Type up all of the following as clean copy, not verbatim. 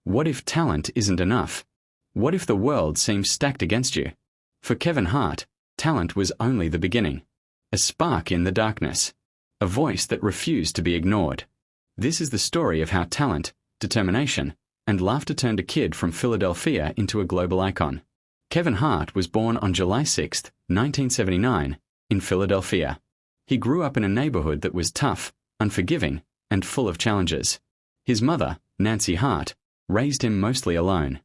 What if talent isn't enough? What if the world seems stacked against you? For Kevin Hart, talent was only the beginning. A spark in the darkness. A voice that refused to be ignored. This is the story of how talent, determination, and laughter turned a kid from Philadelphia into a global icon. Kevin Hart was born on July 6, 1979, in Philadelphia. He grew up in a neighborhood that was tough, unforgiving, and full of challenges. His mother, Nancy Hart, raised him mostly alone.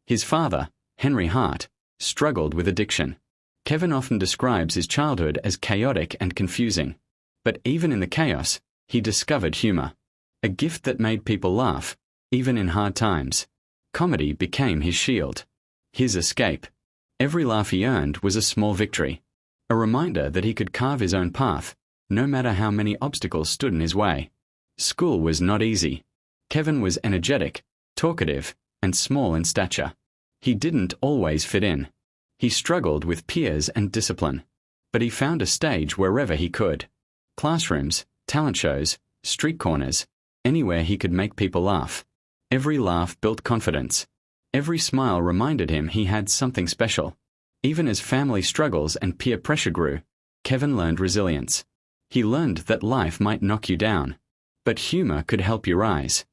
His father, Henry Hart, struggled with addiction. Kevin often describes his childhood as chaotic and confusing. But even in the chaos, he discovered humor. A gift that made people laugh, even in hard times. Comedy became his shield. His escape. Every laugh he earned was a small victory. A reminder that he could carve his own path, no matter how many obstacles stood in his way. School was not easy. Kevin was energetic, talkative, and small in stature. He didn't always fit in. He struggled with peers and discipline. But he found a stage wherever he could. Classrooms, talent shows, street corners, anywhere he could make people laugh. Every laugh built confidence. Every smile reminded him he had something special. Even as family struggles and peer pressure grew, Kevin learned resilience. He learned that life might knock you down, but humor could help you rise.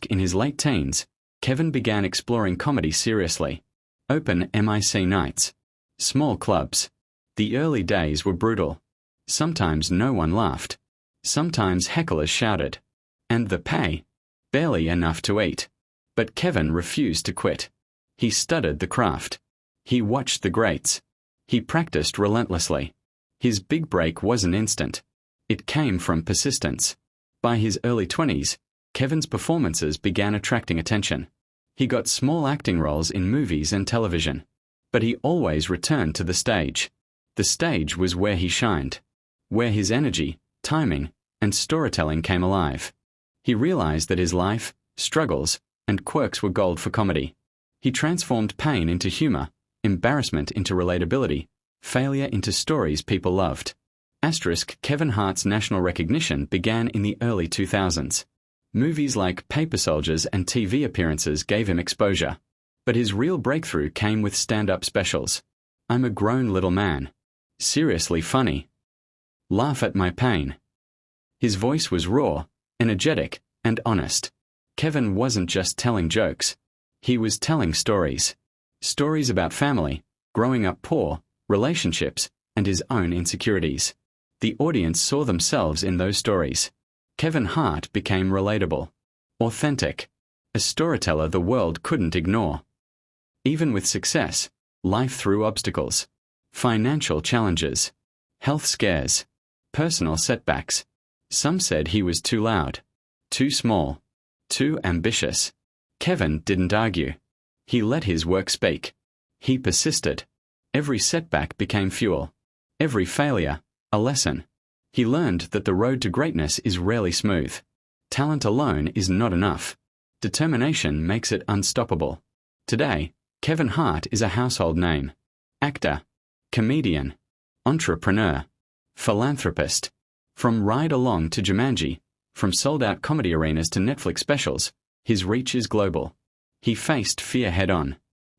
In his late teens, Kevin began exploring comedy seriously. Open MIC nights. Small clubs. The early days were brutal. Sometimes no one laughed. Sometimes hecklers shouted. And the pay? Barely enough to eat. But Kevin refused to quit. He studied the craft. He watched the greats. He practiced relentlessly. His big break wasn't instant. It came from persistence. By his early 20s, Kevin's performances began attracting attention. He got small acting roles in movies and television. But he always returned to the stage. The stage was where he shined. Where his energy, timing, and storytelling came alive. He realized that his life, struggles, and quirks were gold for comedy. He transformed pain into humor, embarrassment into relatability, failure into stories people loved. Kevin Hart's national recognition began in the early 2000s. Movies like Paper Soldiers and TV appearances gave him exposure. But his real breakthrough came with stand-up specials. I'm a Grown Little Man. Seriously funny. Laugh at My Pain. His voice was raw, energetic, and honest. Kevin wasn't just telling jokes. He was telling stories. Stories about family, growing up poor, relationships, and his own insecurities. The audience saw themselves in those stories. Kevin Hart became relatable. Authentic. A storyteller the world couldn't ignore. Even with success, life threw obstacles. Financial challenges. Health scares. Personal setbacks. Some said he was too loud. Too small. Too ambitious. Kevin didn't argue. He let his work speak. He persisted. Every setback became fuel. Every failure, a lesson. He learned that the road to greatness is rarely smooth. Talent alone is not enough. Determination makes it unstoppable. Today, Kevin Hart is a household name. Actor. Comedian. Entrepreneur. Philanthropist. From Ride Along to Jumanji, from sold-out comedy arenas to Netflix specials, his reach is global. He faced fear head-on.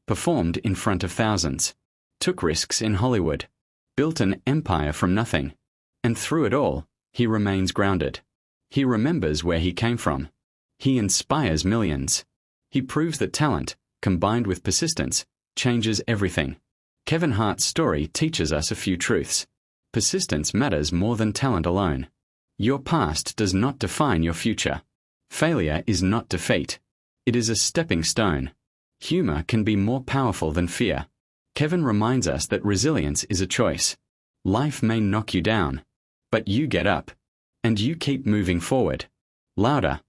Performed in front of thousands. Took risks in Hollywood. Built an empire from nothing. And through it all, he remains grounded. He remembers where he came from. He inspires millions. He proves that talent, combined with persistence, changes everything. Kevin Hart's story teaches us a few truths. Persistence matters more than talent alone. Your past does not define your future. Failure is not defeat. It is a stepping stone. Humor can be more powerful than fear. Kevin reminds us that resilience is a choice. Life may knock you down, but you get up, and you keep moving forward. Louder,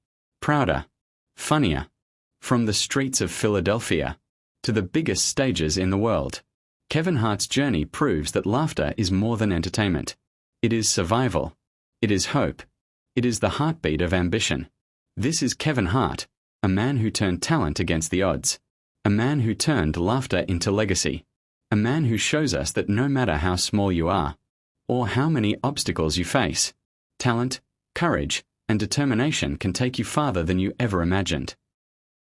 prouder, funnier. From the streets of Philadelphia to the biggest stages in the world, Kevin Hart's journey proves that laughter is more than entertainment. It is survival. It is hope. It is the heartbeat of ambition. This is Kevin Hart, a man who turned talent against the odds. A man who turned laughter into legacy. A man who shows us that no matter how small you are, or how many obstacles you face, talent, courage, and determination can take you farther than you ever imagined.